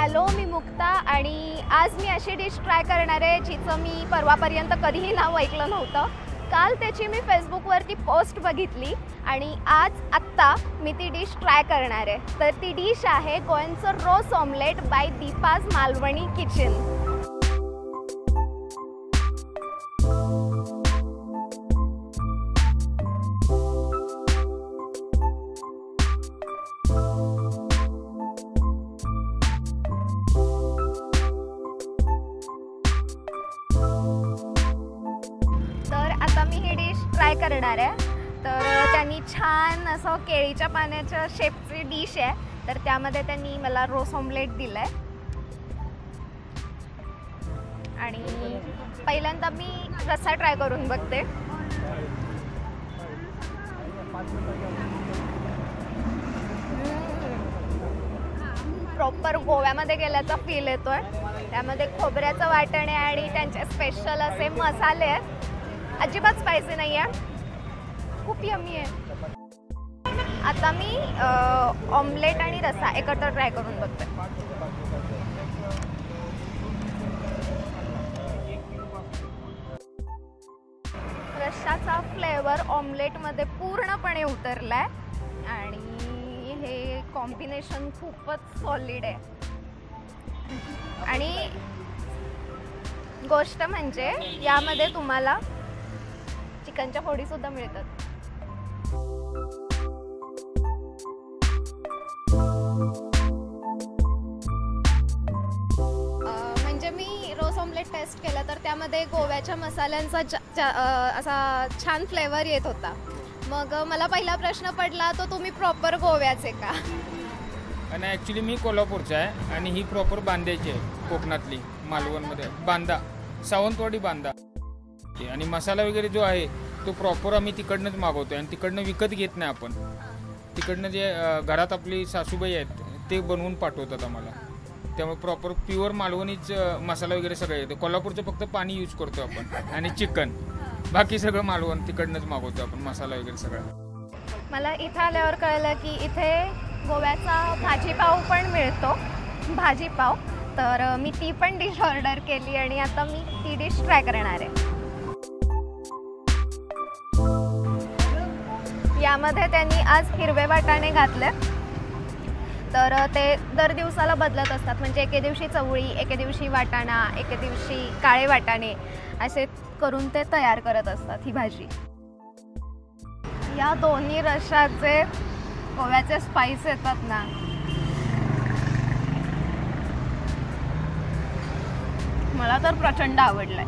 Hello, मी मुक्ता आणि आज मी अशी डिश ट्राय करणार आहे जिचं मी परवापर्यंत कधीही नाव ऐकलं नव्हतं. काल त्याची मी फेसबुकवरती पोस्ट बघितली आणि आत्ता मी ती डिश ट्राय करणार आहे. तर ती डिश आहे गोव्याचं रोस omelette bye Deepa's Malvani kitchen. आता मी ही डिश ट्राय करणार आहे. तर त्यांनी छान असं केळीच्या पाण्याच्या शेपची डिश आहे. तर त्यामध्ये त्यांनी मला रोस ऑमलेट दिलं आहे आणि पहिल्यांदा मी रस्सा ट्राय करून बघते. प्रॉपर गोव्यामध्ये गेल्याचा फील येतोय. त्यामध्ये खोबऱ्याचं वाटण आहे आणि त्यांचे स्पेशल असे मसाले आहेत. अजिबात स्पायसी नाही आहे, खूप यम्मी आहे. आता मी ऑमलेट आणि रस्सा एकत्र ट्राय करून बघते. रस्साचा फ्लेवर ऑमलेटमध्ये पूर्णपणे उतरलाय आणि हे कॉम्बिनेशन खूपच सॉलिड आहे. आणि गोष्ट म्हणजे यामध्ये तुम्हाला चिकनच्या फोडी सुद्धा मिळतात. म्हणजे मी रोस ऑमलेट टेस्ट केलं तर त्यामध्ये गोव्याच्या मसाल्यांचा असा छान फ्लेवर येत होता. मग मला पहिला प्रश्न पडला तो तुम्ही प्रॉपर गोव्याचे का? आणि ॲक्च्युली मी कोल्हापूरचा आहे आणि ही प्रॉपर बांद्याची आहे, कोकणातली मालवणमध्ये. बांदा, सावंतवाडी बांदा. आणि मसाला वगैरे जो आहे तो प्रॉपर आम्ही तिकडनंच मागवतो आणि तिकडनं विकत घेत नाही आपण. तिकडनं जे घरात आपली सासूबाई आहेत ते बनवून पाठवतात आम्हाला. त्यामुळे प्रॉपर प्युअर मालवणीच मसाला वगैरे सगळं येतो. कोल्हापूरचं फक्त पाणी यूज करतो आपण आणि चिकन, बाकी सगळं मालवण तिकडनंच मागवतो आपण, मसाला वगैरे सगळं. मला इथं आल्यावर कळलं की इथे गोव्याचा भाजीपाव पण मिळतो, भाजीपाव. तर मी ती पण डिश ऑर्डर केली आणि आता मी ती डिश ट्राय करणार आहे. यामध्ये त्यांनी आज हिरवे वाटाणे घातले. तर ते दर दिवसाला बदलत असतात. म्हणजे एके दिवशी चवळी, एके दिवशी वाटाणा, एके दिवशी काळे वाटाणे असे करून ते तयार करत असतात ही भाजी. या दोन्ही रश्शाचे गोव्याचे स्पाइस येतात ना, मला तर प्रचंड आवडलंय.